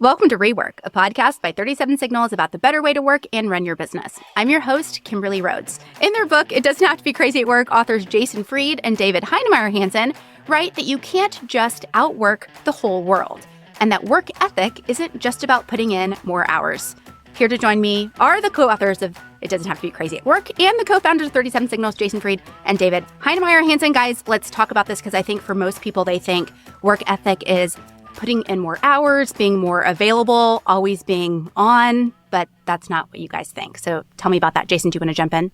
Welcome to REWORK, a podcast by 37 Signals about the better way to work and run your business. I'm your host, Kimberly Rhodes. In their book, It Doesn't Have to Be Crazy at Work, authors Jason Fried and David Heinemeier Hansson write that you can't just outwork the whole world, and that work ethic isn't just about putting in more hours. Here to join me are the co-authors of It Doesn't Have to Be Crazy at Work and the co-founders of 37 Signals, Jason Fried and David Heinemeier Hansson. Guys, let's talk about this because I think for most people, they think work ethic is putting in more hours, being more available, always being on, but that's not what you guys think. So tell me about that. Jason, do you want to jump in?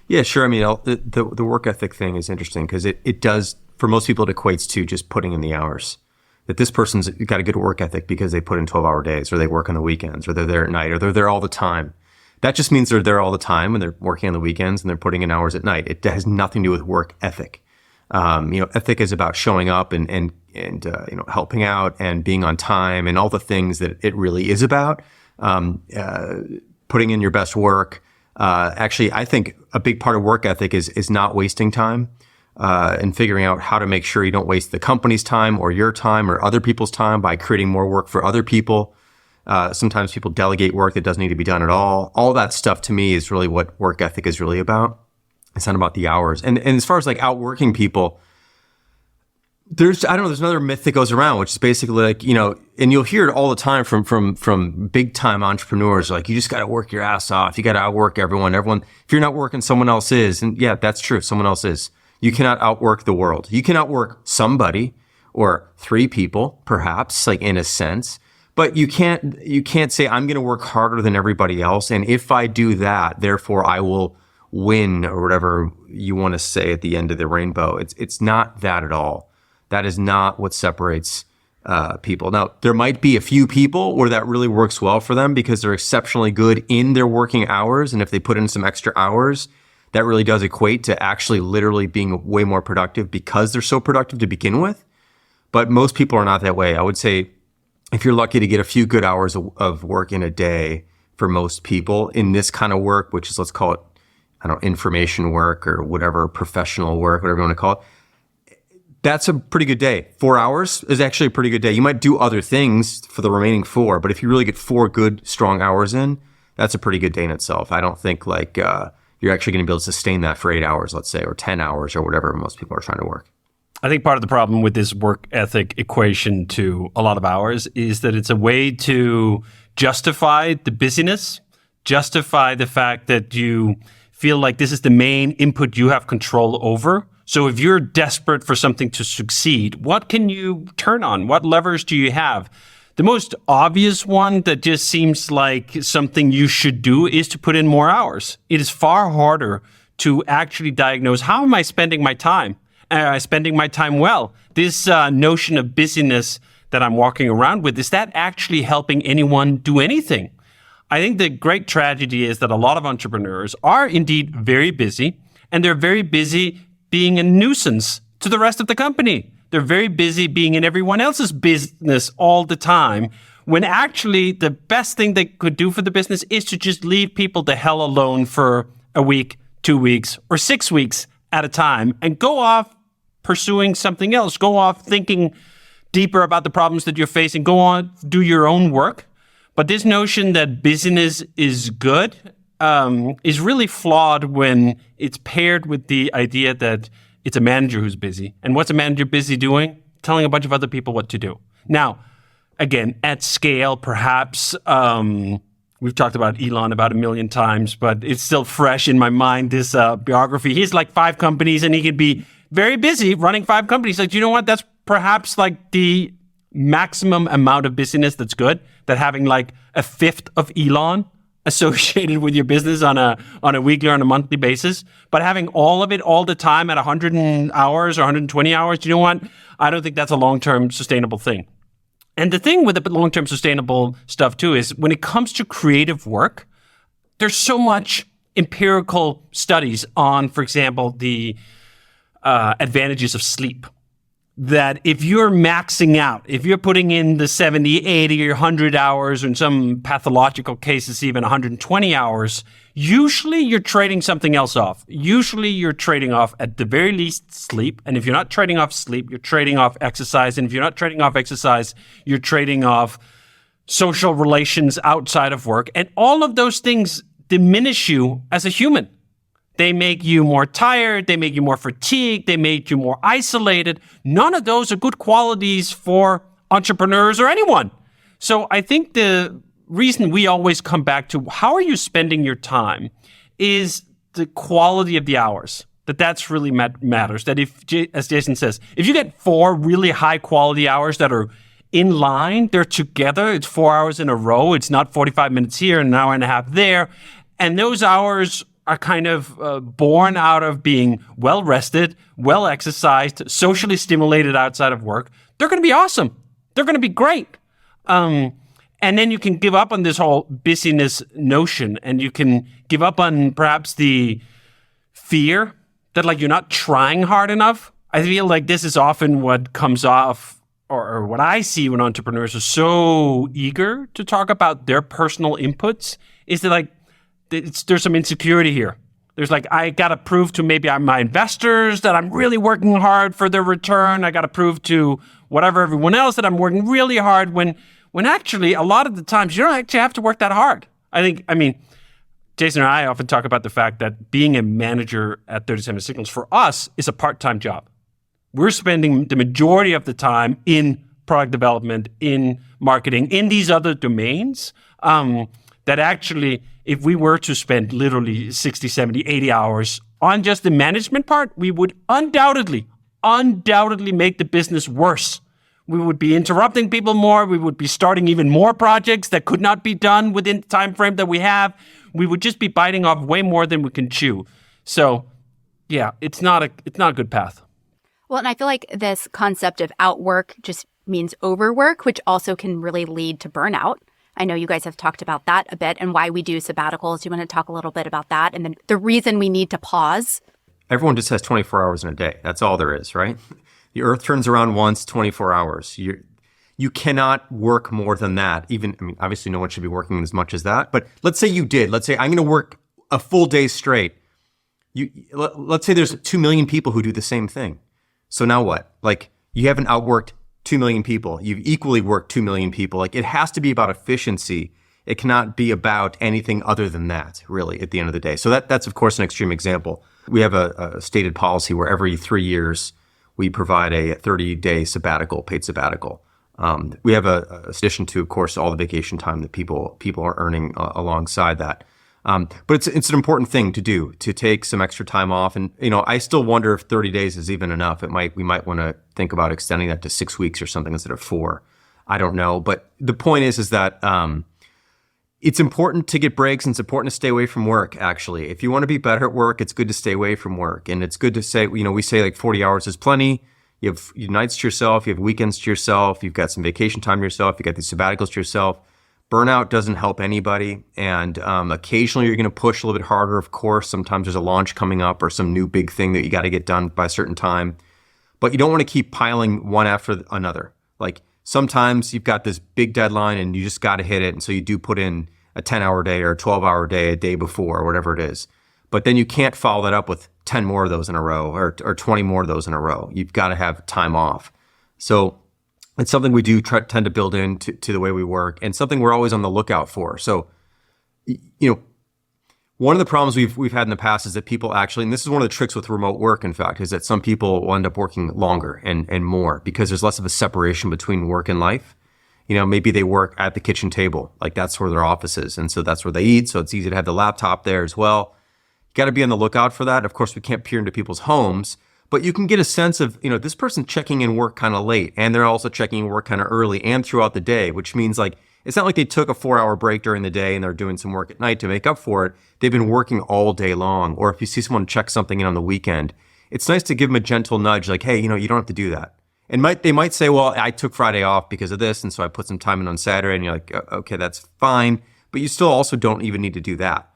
Yeah, sure. I mean, the work ethic thing is interesting because it does, for most people, it equates to just putting in the hours. That this person's got a good work ethic because they put in 12-hour days, or they work on the weekends, or they're there at night, or they're there all the time. That just means they're there all the time and they're working on the weekends and they're putting in hours at night. It has nothing to do with work ethic. Ethic is about showing up and helping out and being on time and all the things that it really is about. Putting in your best work. Actually, I think a big part of work ethic is not wasting time, and figuring out how to make sure you don't waste the company's time or your time or other people's time by creating more work for other people. Sometimes people delegate work that doesn't need to be done at all. All that stuff to me is really what work ethic is really about. It's not about the hours. And as far as like outworking people, there's another myth that goes around, which is basically like, and you'll hear it all the time from big time entrepreneurs, like, you just got to work your ass off. You got to outwork everyone. If you're not working, someone else is. And yeah, that's true. Someone else is. You cannot outwork the world. You can outwork somebody or three people, perhaps, like in a sense, but you can't say I'm going to work harder than everybody else. And if I do that, therefore I will win, or whatever you want to say at the end of the rainbow. It's not that at all. That is not what separates people. Now, there might be a few people where that really works well for them because they're exceptionally good in their working hours. And if they put in some extra hours, that really does equate to actually literally being way more productive because they're so productive to begin with. But most people are not that way. I would say if you're lucky to get a few good hours of work in a day, for most people in this kind of work, which is, let's call it, information work or whatever, professional work, whatever you want to call it, that's a pretty good day. 4 hours is actually a pretty good day. You might do other things for the remaining 4, but if you really get 4 good, strong hours in, that's a pretty good day in itself. I don't think you're actually going to be able to sustain that for 8 hours, let's say, or 10 hours or whatever most people are trying to work. I think part of the problem with this work ethic equation to a lot of hours is that it's a way to justify the busyness, justify the fact that you feel like this is the main input you have control over. So if you're desperate for something to succeed, what can you turn on? What levers do you have? The most obvious one that just seems like something you should do is to put in more hours. It is far harder to actually diagnose, how am I spending my time? Am I spending my time well? This notion of busyness that I'm walking around with, is that actually helping anyone do anything? I think the great tragedy is that a lot of entrepreneurs are indeed very busy, and they're very busy being a nuisance to the rest of the company. They're very busy being in everyone else's business all the time, when actually the best thing they could do for the business is to just leave people the hell alone for a week, 2 weeks, or 6 weeks at a time, and go off pursuing something else. Go off thinking deeper about the problems that you're facing. Go on, do your own work. But this notion that busyness is good is really flawed when it's paired with the idea that it's a manager who's busy. And what's a manager busy doing? Telling a bunch of other people what to do. Now, again, at scale, perhaps, we've talked about Elon about 1 million times, but it's still fresh in my mind, this biography. He's like 5 companies, and he could be very busy running 5 companies. Like, you know what? That's perhaps like the maximum amount of busyness that's good, that having like a fifth of Elon associated with your business on a weekly or on a monthly basis, but having all of it all the time at 100 hours or 120 hours, you know what? I don't think that's a long-term sustainable thing. And the thing with the long-term sustainable stuff too is when it comes to creative work, there's so much empirical studies on, for example, the advantages of sleep. That if you're maxing out, if you're putting in the 70, 80, or 100 hours, or in some pathological cases, even 120 hours, usually you're trading something else off. Usually you're trading off, at the very least, sleep. And if you're not trading off sleep, you're trading off exercise. And if you're not trading off exercise, you're trading off social relations outside of work. And all of those things diminish you as a human. They make you more tired. They make you more fatigued. They make you more isolated. None of those are good qualities for entrepreneurs or anyone. So I think the reason we always come back to how are you spending your time is the quality of the hours. That's really matters. That if, as Jason says, if you get 4 really high quality hours that are in line, they're together, it's 4 hours in a row, it's not 45 minutes here and an hour and a half there, and those hours are kind of born out of being well rested, well exercised, socially stimulated outside of work, they're going to be awesome. They're going to be great. And then you can give up on this whole busyness notion, and you can give up on perhaps the fear that like you're not trying hard enough. I feel like this is often what comes off, or what I see when entrepreneurs are so eager to talk about their personal inputs, is that like there's some insecurity here. There's like, I got to prove to maybe my investors that I'm really working hard for their return. I got to prove to whatever everyone else that I'm working really hard when actually a lot of the times you don't actually have to work that hard. I mean, Jason and I often talk about the fact that being a manager at 37 Signals for us is a part-time job. We're spending the majority of the time in product development, in marketing, in these other domains that actually, if we were to spend literally 60, 70, 80 hours on just the management part, we would undoubtedly make the business worse. We would be interrupting people more. We would be starting even more projects that could not be done within the time frame that we have. We would just be biting off way more than we can chew. So, yeah, it's not a good path. Well, and I feel like this concept of outwork just means overwork, which also can really lead to burnout. I know you guys have talked about that a bit and why we do sabbaticals. Do you want to talk a little bit about that? And then the reason we need to pause? Everyone just has 24 hours in a day. That's all there is, right? The earth turns around once, 24 hours. You cannot work more than that. Obviously no one should be working as much as that. But let's say you did. Let's say I'm going to work a full day straight. Let's say there's 2 million people who do the same thing. So now what? Like, you haven't outworked 2 million people. You've equally worked 2 million people. Like, it has to be about efficiency. It cannot be about anything other than that, really, at the end of the day. So that's, of course, an extreme example. We have a stated policy where every 3 years we provide a 30-day sabbatical, paid sabbatical. We have a addition to, of course, all the vacation time that people are earning alongside that. But it's an important thing to do, to take some extra time off. And, I still wonder if 30 days is even enough. We might want to think about extending that to 6 weeks or something instead of 4. I don't know. But the point is that it's important to get breaks, and it's important to stay away from work, actually. If you want to be better at work, it's good to stay away from work. And it's good to say, we say like 40 hours is plenty. You have nights to yourself. You have weekends to yourself. You've got some vacation time to yourself. You got these sabbaticals to yourself. Burnout doesn't help anybody, and occasionally you're going to push a little bit harder, of course. Sometimes there's a launch coming up or some new big thing that you got to get done by a certain time. But you don't want to keep piling one after another. Like, sometimes you've got this big deadline and you just got to hit it, and so you do put in a 10-hour day or a 12-hour day a day before, or whatever it is. But then you can't follow that up with 10 more of those in a row or 20 more of those in a row. You've got to have time off. So it's something we do tend to build into the way we work, and something we're always on the lookout for. So, one of the problems we've had in the past is that people actually, and this is one of the tricks with remote work, in fact, is that some people will end up working longer and more because there's less of a separation between work and life. Maybe they work at the kitchen table, like that's where their office is, and so that's where they eat. So it's easy to have the laptop there as well. You got to be on the lookout for that. Of course, we can't peer into people's homes, but you can get a sense of, this person checking in work kind of late, and they're also checking in work kind of early and throughout the day, which means like, it's not like they took a 4-hour break during the day and they're doing some work at night to make up for it. They've been working all day long. Or if you see someone check something in on the weekend, it's nice to give them a gentle nudge, like, hey, you don't have to do that. And they might say, well, I took Friday off because of this, and so I put some time in on Saturday, and you're like, okay, that's fine. But you still also don't even need to do that.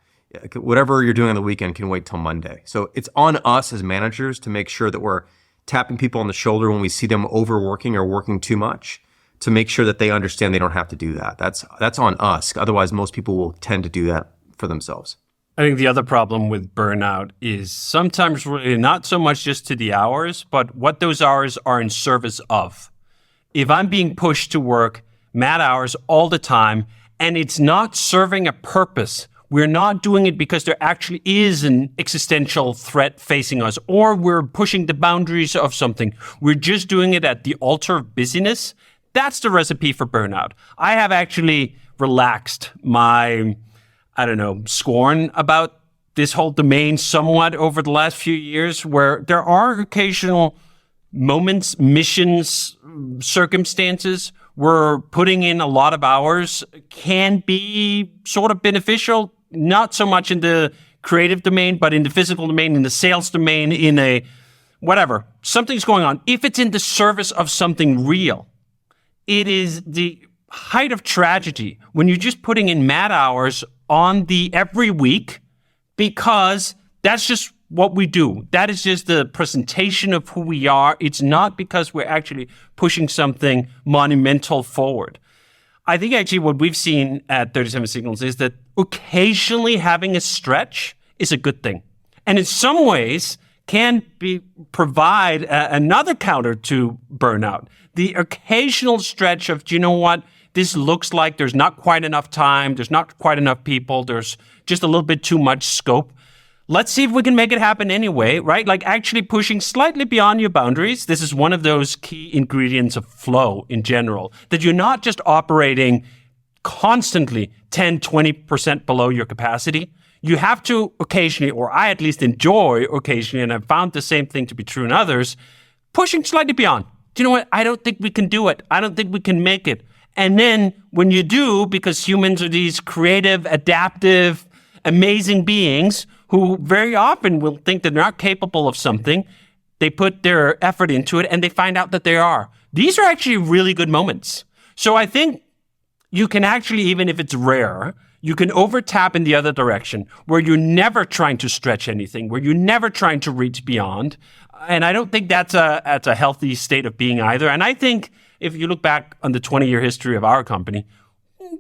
Whatever you're doing on the weekend can wait till Monday. So it's on us as managers to make sure that we're tapping people on the shoulder when we see them overworking or working too much, to make sure that they understand they don't have to do that. That's on us. Otherwise, most people will tend to do that for themselves. I think the other problem with burnout is sometimes really not so much just to the hours, but what those hours are in service of. If I'm being pushed to work mad hours all the time, and it's not serving a purpose. We're not doing it because there actually is an existential threat facing us, or we're pushing the boundaries of something. We're just doing it at the altar of busyness. That's the recipe for burnout. I have actually relaxed my, scorn about this whole domain somewhat over the last few years, where there are occasional moments, missions, circumstances where putting in a lot of hours can be sort of beneficial, not so much in the creative domain, but in the physical domain, in the sales domain, in a whatever. Something's going on. If it's in the service of something real, it is the height of tragedy when you're just putting in mad hours on the every week, because that's just what we do. That is just the presentation of who we are. It's not because we're actually pushing something monumental forward. I think actually what we've seen at 37 Signals is that occasionally having a stretch is a good thing. And in some ways can provide another counter to burnout. The occasional stretch of, do you know what? This looks like there's not quite enough time. There's not quite enough people. There's just a little bit too much scope. Let's see if we can make it happen anyway, right? Like actually pushing slightly beyond your boundaries. This is one of those key ingredients of flow in general, that you're not just operating constantly 10, 20% below your capacity. You have to occasionally, or I at least enjoy occasionally, and I've found the same thing to be true in others, pushing slightly beyond. Do you know what? I don't think we can do it. I don't think we can make it. And then when you do, because humans are these creative, adaptive, amazing beings who very often will think that they're not capable of something, they put their effort into it and they find out that they are. These are actually really good moments. So I think you can actually, even if it's rare, you can overtap in the other direction, where you're never trying to stretch anything, where you're never trying to reach beyond. And I don't think that's a healthy state of being either. And I think if you look back on the 20-year history of our company,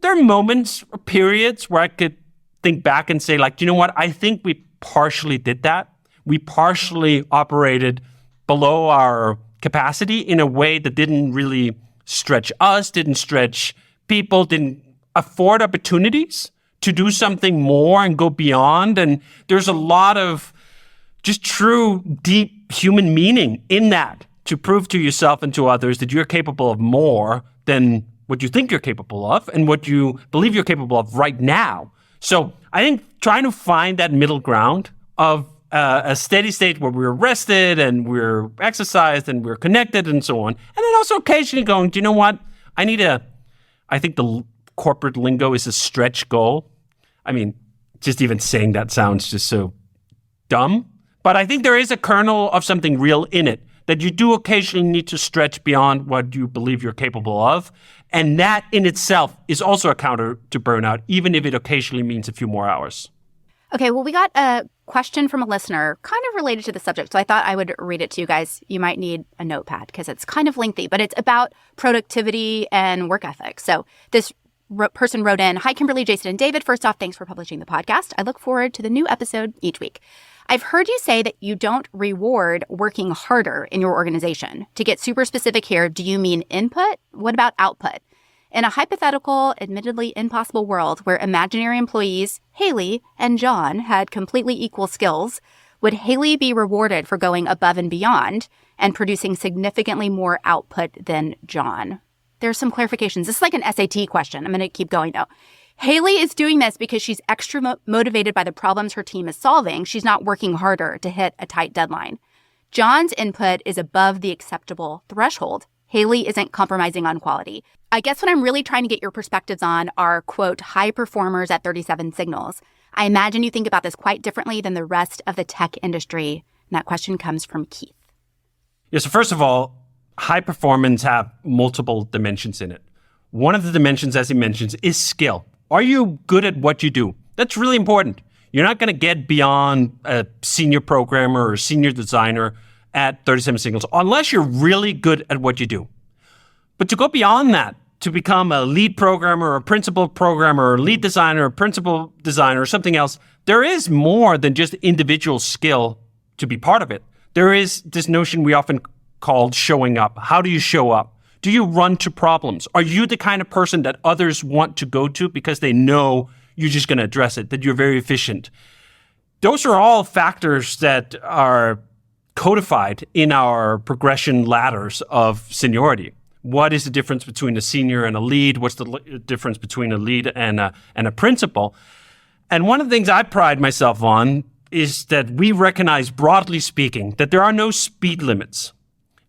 there are moments or periods where I could think back and say, like, you know what? I think we partially did that. We partially operated below our capacity in a way that didn't really stretch us, didn't stretch people, didn't afford opportunities to do something more and go beyond. And there's a lot of just true, deep human meaning in that, to prove to yourself and to others that you're capable of more than what you think you're capable of and what you believe you're capable of right now. So I think trying to find that middle ground of a steady state where we're rested and we're exercised and we're connected and so on. And then also occasionally going, do you know what? I think the corporate lingo is a stretch goal. I mean, just even saying that sounds just so dumb. But I think there is a kernel of something real in it, that you do occasionally need to stretch beyond what you believe you're capable of. And that in itself is also a counter to burnout, even if it occasionally means a few more hours. Okay, well, we got a question from a listener kind of related to the subject, so I thought I would read it to you guys. You might need a notepad because it's kind of lengthy, but it's about productivity and work ethic. So this person wrote in, "Hi, Kimberly, Jason, and David. First off, thanks for publishing the podcast. I look forward to the new episode each week. I've heard you say that you don't reward working harder in your organization. To get super specific here, do you mean input? What about output? In a hypothetical, admittedly impossible world where imaginary employees, Haley and John, had completely equal skills, would Haley be rewarded for going above and beyond and producing significantly more output than John?" There's some clarifications. This is like an SAT question. I'm going to keep going, though. Haley is doing this because she's extra motivated by the problems her team is solving. She's not working harder to hit a tight deadline. John's input is above the acceptable threshold. Haley isn't compromising on quality. I guess what I'm really trying to get your perspectives on are, quote, high performers at 37 Signals. I imagine you think about this quite differently than the rest of the tech industry. And that question comes from Keith. Yeah, so first of all, high performance have multiple dimensions in it. One of the dimensions, as he mentions, is skill. Are you good at what you do? That's really important. You're not going to get beyond a senior programmer or senior designer at 37 Signals unless you're really good at what you do. But to go beyond that, to become a lead programmer or a principal programmer or a lead designer or principal designer or something else, there is more than just individual skill to be part of it. There is this notion we often called showing up. How do you show up? Do you run to problems? Are you the kind of person that others want to go to because they know you're just going to address it, that you're very efficient? Those are all factors that are codified in our progression ladders of seniority. What is the difference between a senior and a lead? What's the difference between a lead and a principal? And one of the things I pride myself on is that we recognize, broadly speaking, that there are no speed limits.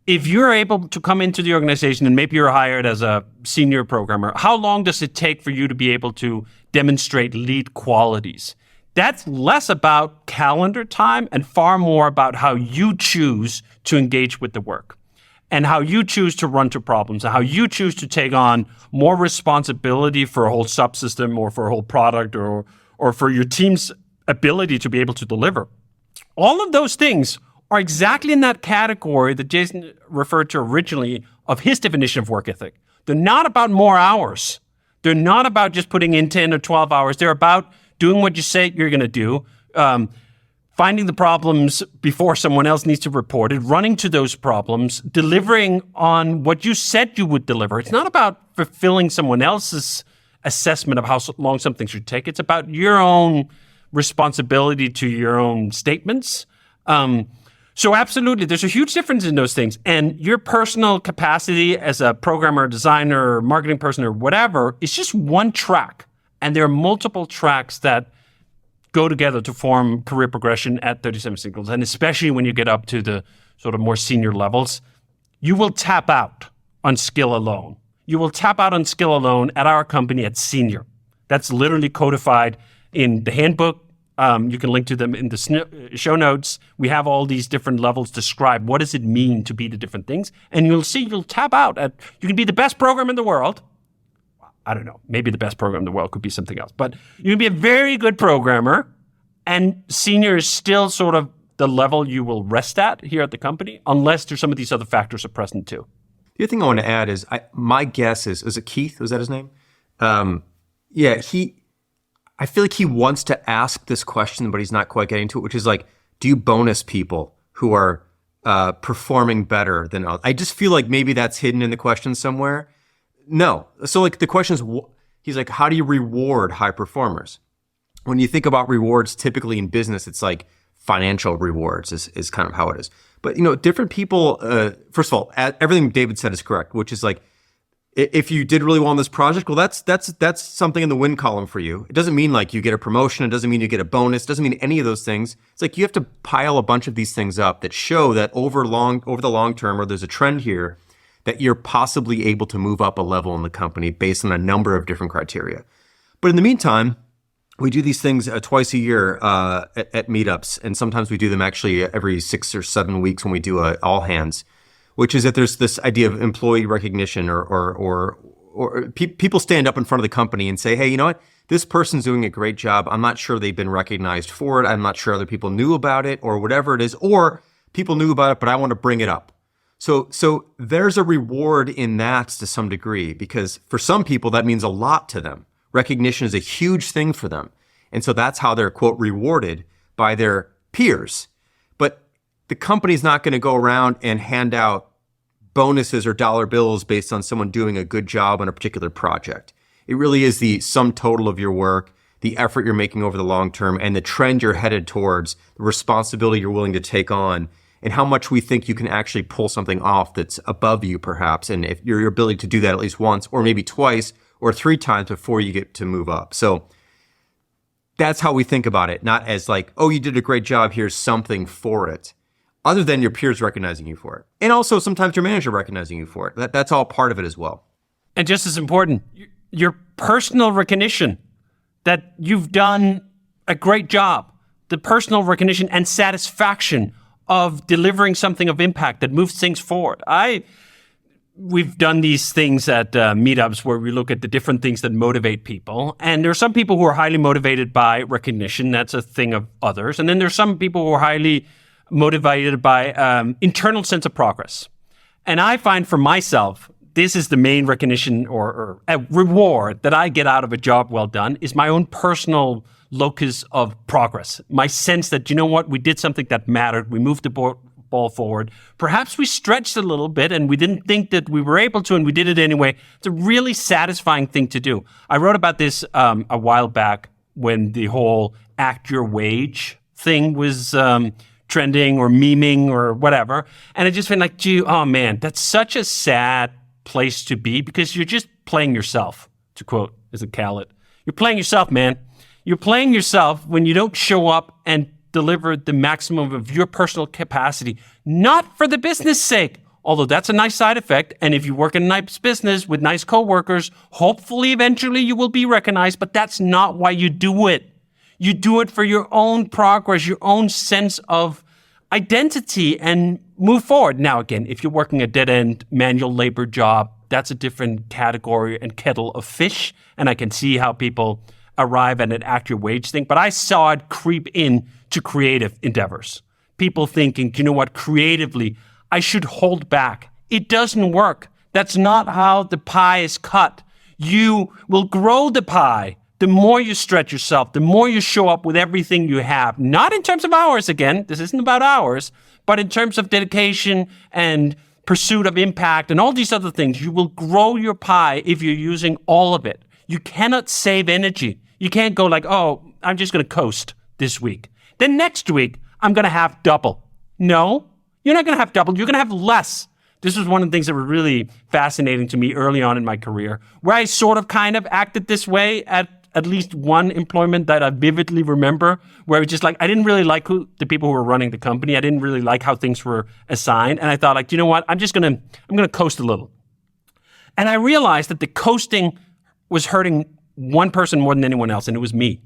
If you're able to come into the organization and maybe you're hired as a senior programmer, how long does it take for you to be able to demonstrate lead qualities? That's less about calendar time and far more about how you choose to engage with the work and how you choose to run to problems and how you choose to take on more responsibility for a whole subsystem or for a whole product or for your team's ability to be able to deliver. All of those things are exactly in that category that Jason referred to originally of his definition of work ethic. They're not about more hours. They're not about just putting in 10 or 12 hours. They're about doing what you say you're going to do, finding the problems before someone else needs to report it, running to those problems, delivering on what you said you would deliver. It's not about fulfilling someone else's assessment of how long something should take. It's about your own responsibility to your own statements. So absolutely, there's a huge difference in those things. And your personal capacity as a programmer, designer, or marketing person, or whatever, is just one track. And there are multiple tracks that go together to form career progression at 37 Signals. And especially when you get up to the sort of more senior levels, you will tap out on skill alone. You will tap out on skill alone at our company at senior. That's literally codified in the handbook. You can link to them in the show notes. We have all these different levels described. What does it mean to be the different things? And you'll see you'll tap out at, you can be the best program in the world. I don't know, maybe the best program in the world could be something else. But you can be a very good programmer, and senior is still sort of the level you will rest at here at the company, unless there's some of these other factors are present too. The other thing I want to add is, my guess is it Keith? Was that his name? I feel like he wants to ask this question, but he's not quite getting to it, which is like, do you bonus people who are performing better than others? I just feel like maybe that's hidden in the question somewhere. No. So like the question is, he's like, how do you reward high performers? When you think about rewards, typically in business, it's like financial rewards is kind of how it is. But, different people, first of all, everything David said is correct, which is like, if you did really well on this project, well, that's something in the win column for you. It doesn't mean like you get a promotion. It doesn't mean you get a bonus. It doesn't mean any of those things. It's like you have to pile a bunch of these things up that show that over the long term, or there's a trend here, that you're possibly able to move up a level in the company based on a number of different criteria. But in the meantime, we do these things twice a year at meetups, and sometimes we do them actually every 6 or 7 weeks when we do all hands, which is that there's this idea of employee recognition or people stand up in front of the company and say, hey, you know what? This person's doing a great job. I'm not sure they've been recognized for it. I'm not sure other people knew about it or whatever it is, or people knew about it, but I want to bring it up. So there's a reward in that to some degree, because for some people, that means a lot to them. Recognition is a huge thing for them. And so that's how they're, quote, rewarded by their peers. But the company's not going to go around and hand out bonuses or dollar bills based on someone doing a good job on a particular project. It really is the sum total of your work, the effort you're making over the long term, and the trend you're headed towards, the responsibility you're willing to take on, and how much we think you can actually pull something off that's above you, perhaps, and if your ability to do that at least once or maybe twice or 3 times before you get to move up. So that's how we think about it, not as like, oh, you did a great job, here's something for it, other than your peers recognizing you for it. And also sometimes your manager recognizing you for it. That's all part of it as well. And just as important, your personal recognition that you've done a great job, the personal recognition and satisfaction of delivering something of impact that moves things forward. We've done these things at meetups where we look at the different things that motivate people. And there are some people who are highly motivated by recognition. That's a thing of others. And then there's some people who are highly motivated by internal sense of progress. And I find for myself, this is the main recognition or a reward that I get out of a job well done, is my own personal locus of progress. My sense that, you know what, we did something that mattered. We moved the ball forward. Perhaps we stretched a little bit and we didn't think that we were able to, and we did it anyway. It's a really satisfying thing to do. I wrote about this a while back when the whole act your wage thing was trending or memeing or whatever. And I just felt like, gee, oh man, that's such a sad place to be because you're just playing yourself, to quote, is it Khaled? You're playing yourself, man. You're playing yourself when you don't show up and deliver the maximum of your personal capacity, not for the business sake, although that's a nice side effect. And if you work in a nice business with nice coworkers, hopefully eventually you will be recognized, but that's not why you do it. You do it for your own progress, your own sense of identity, and move forward. Now, again, if you're working a dead-end manual labor job, that's a different category and kettle of fish, and I can see how people arrive at an act your wage thing, but I saw it creep in to creative endeavors. People thinking, you know what, creatively, I should hold back. It doesn't work. That's not how the pie is cut. You will grow the pie the more you stretch yourself, the more you show up with everything you have. Not in terms of hours, again, this isn't about hours, but in terms of dedication and pursuit of impact and all these other things. You will grow your pie if you're using all of it. You cannot save energy. You can't go like, oh, I'm just going to coast this week. Then next week, I'm going to have double. No, you're not going to have double. You're going to have less. This was one of the things that were really fascinating to me early on in my career, where I sort of kind of acted this way at least one employment that I vividly remember, where it was just like, I didn't really like the people who were running the company. I didn't really like how things were assigned. And I thought, like, you know what? I'm going to coast a little. And I realized that the coasting was hurting one person more than anyone else, and it was me.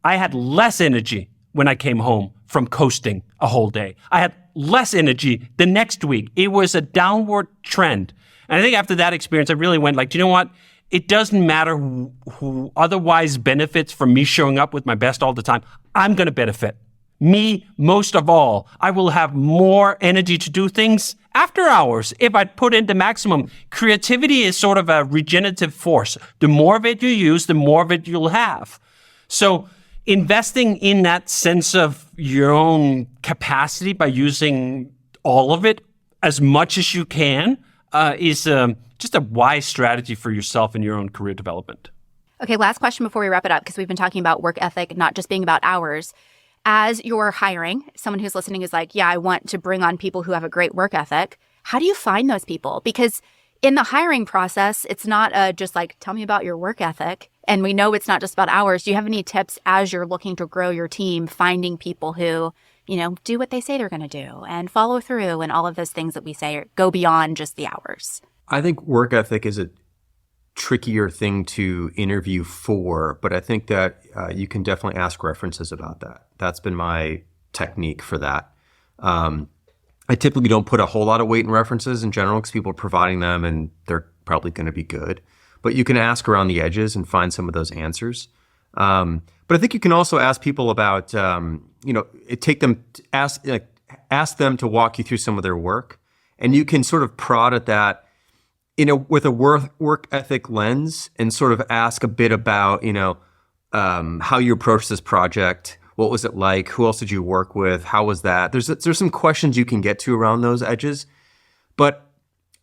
I had less energy when I came home from coasting a whole day. I had less energy the next week. It was a downward trend. And I think after that experience, I really went like, do you know what? It doesn't matter who otherwise benefits from me showing up with my best all the time. I'm going to benefit. Me, most of all. I will have more energy to do things after hours if I put in the maximum. Creativity is sort of a regenerative force. The more of it you use, the more of it you'll have. So investing in that sense of your own capacity by using all of it as much as you can is just a wise strategy for yourself and your own career development. Okay, last question before we wrap it up, because we've been talking about work ethic, not just being about hours. As you're hiring, someone who's listening is like, yeah, I want to bring on people who have a great work ethic. How do you find those people? Because in the hiring process, it's not just like, tell me about your work ethic. And we know it's not just about hours. Do you have any tips as you're looking to grow your team, finding people who, you know, do what they say they're going to do and follow through and all of those things that we say go beyond just the hours? I think work ethic is a trickier thing to interview for, but I think that you can definitely ask references about that. That's been my technique for that. I typically don't put a whole lot of weight in references in general because people are providing them and they're probably going to be good. But you can ask around the edges and find some of those answers. But I think you can also ask people about, ask them to walk you through some of their work, and you can sort of prod at that, with a work ethic lens, and sort of ask a bit about, how you approach this project. What was it like? Who else did you work with? How was that? There's some questions you can get to around those edges, but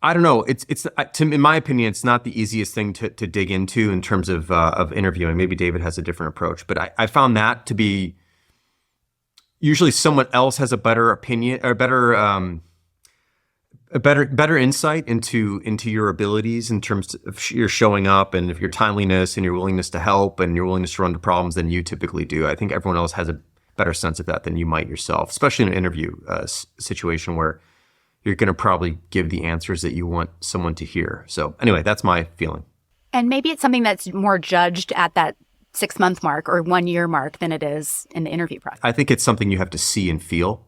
I don't know. In my opinion, it's not the easiest thing to dig into in terms of interviewing. Maybe David has a different approach, but I found that to be usually someone else has a better opinion or better insight into your abilities in terms of your showing up and of your timeliness and your willingness to help and your willingness to run to problems than you typically do. I think everyone else has a better sense of that than you might yourself, especially in an interview situation where you're going to probably give the answers that you want someone to hear. So anyway, that's my feeling. And maybe it's something that's more judged at that 6-month mark or 1 year mark than it is in the interview process. I think it's something you have to see and feel.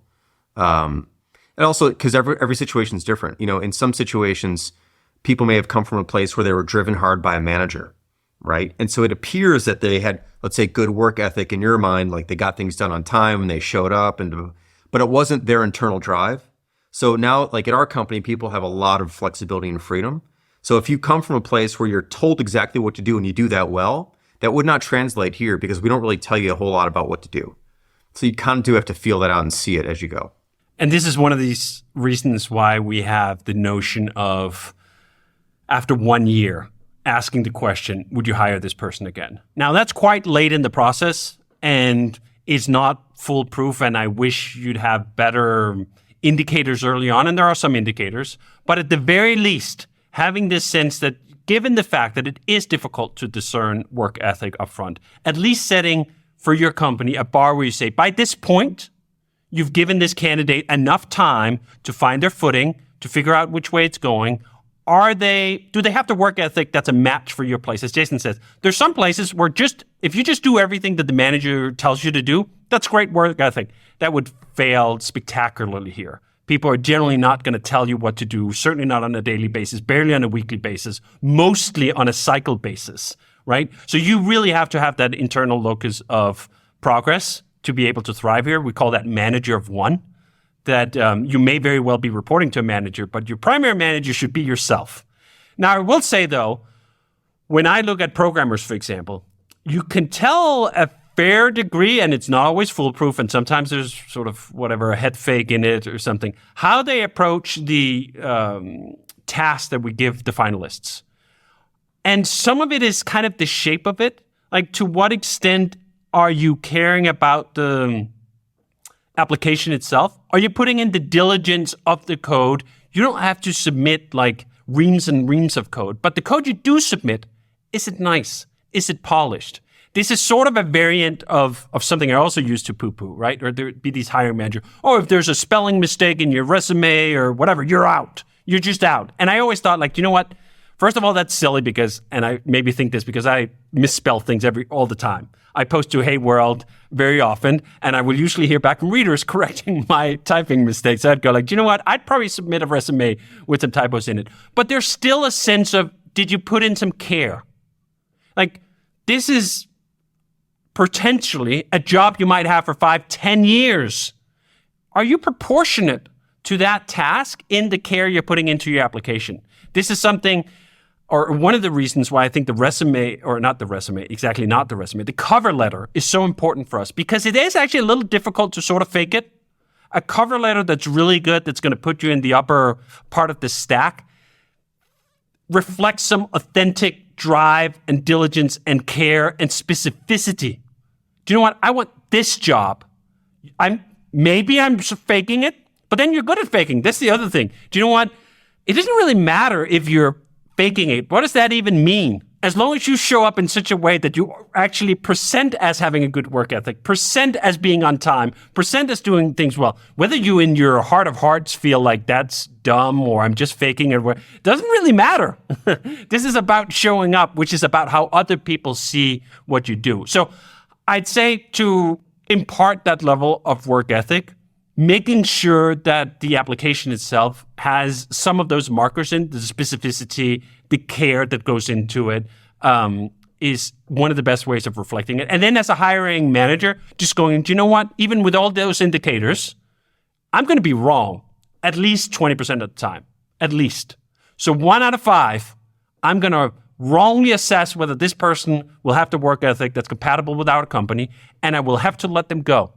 And also because every situation is different. In some situations, people may have come from a place where they were driven hard by a manager, right? And so it appears that they had, let's say, good work ethic in your mind, like they got things done on time and they showed up, but it wasn't their internal drive. So now, like at our company, people have a lot of flexibility and freedom. So if you come from a place where you're told exactly what to do and you do that well, that would not translate here because we don't really tell you a whole lot about what to do. So you kind of do have to feel that out and see it as you go. And this is one of these reasons why we have the notion of, after 1 year, asking the question, would you hire this person again? Now, that's quite late in the process and is not foolproof, and I wish you'd have better indicators early on, and there are some indicators. But at the very least, having this sense that given the fact that it is difficult to discern work ethic upfront, at least setting for your company a bar where you say, by this point, you've given this candidate enough time to find their footing, to figure out which way it's going. Do they have the work ethic that's a match for your place? As Jason says, there's some places where if you just do everything that the manager tells you to do, that's great work ethic. That would fail spectacularly here. People are generally not going to tell you what to do, certainly not on a daily basis, barely on a weekly basis, mostly on a cycle basis, right? So you really have to have that internal locus of progress to be able to thrive here. We call that manager of one, that you may very well be reporting to a manager, but your primary manager should be yourself. Now, I will say, though, when I look at programmers, for example, you can tell a fair degree, and it's not always foolproof, and sometimes there's sort of a head fake in it or something, how they approach the task that we give the finalists. And some of it is kind of the shape of it. Like, to what extent are you caring about the application itself? Are you putting in the diligence of the code? You don't have to submit like reams and reams of code, but the code you do submit, is it nice? Is it polished? This is sort of a variant of something I also used to poo-poo, right? Or there'd be these hiring manager. Oh, if there's a spelling mistake in your resume or whatever, you're out. You're just out. And I always thought, like, you know what? First of all, that's silly because, and I maybe think this because I misspell things all the time. I post to Hey World very often, and I will usually hear back from readers correcting my typing mistakes. I'd go like, you know what? I'd probably submit a resume with some typos in it. But there's still a sense of, did you put in some care? Like, this is potentially a job you might have for 5-10 years. Are you proportionate to that task in the care you're putting into your application? This is something, or one of the reasons why I think the cover letter is so important for us, because it is actually a little difficult to sort of fake it. A cover letter that's really good, that's going to put you in the upper part of the stack, reflects some authentic drive and diligence and care and specificity. Do you know what? I want this job. I'm faking it, but then you're good at faking. That's the other thing. Do you know what? It doesn't really matter if you're faking it. What does that even mean? As long as you show up in such a way that you actually present as having a good work ethic, present as being on time, present as doing things well, whether you in your heart of hearts feel like that's dumb or I'm just faking it, doesn't really matter. This is about showing up, which is about how other people see what you do. So I'd say to impart that level of work ethic, making sure that the application itself has some of those markers in, the specificity, the care that goes into it, is one of the best ways of reflecting it. And then as a hiring manager, just going, do you know what? Even with all those indicators, I'm going to be wrong at least 20% of the time, at least. So 1 out of 5, I'm going to wrongly assess whether this person will have the work ethic that's compatible with our company, and I will have to let them go.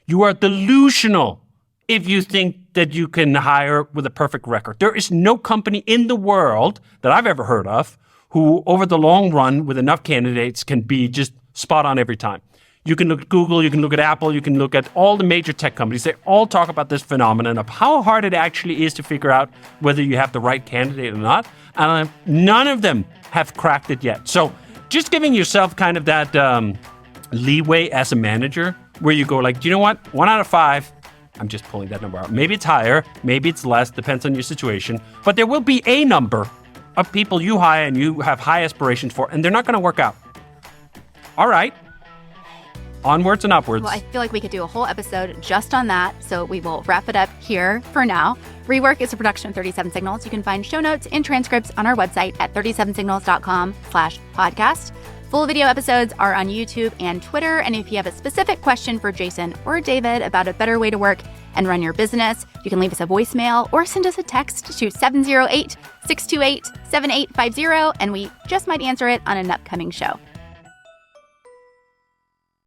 You are delusional if you think that you can hire with a perfect record. There is no company in the world that I've ever heard of who, over the long run, with enough candidates, can be just spot on every time. You can look at Google, you can look at Apple, you can look at all the major tech companies. They all talk about this phenomenon of how hard it actually is to figure out whether you have the right candidate or not. And none of them have cracked it yet. So just giving yourself kind of that leeway as a manager, where you go like, do you know what? 1 out of 5, I'm just pulling that number out. Maybe it's higher, maybe it's less, depends on your situation. But there will be a number of people you hire and you have high aspirations for, and they're not going to work out. All right. Onwards and upwards. Well, I feel like we could do a whole episode just on that, so we will wrap it up here for now. REWORK is a production of 37 Signals. You can find show notes and transcripts on our website at 37signals.com/podcast. Full video episodes are on YouTube and Twitter. And if you have a specific question for Jason or David about a better way to work and run your business, you can leave us a voicemail or send us a text to 708-628-7850, and we just might answer it on an upcoming show.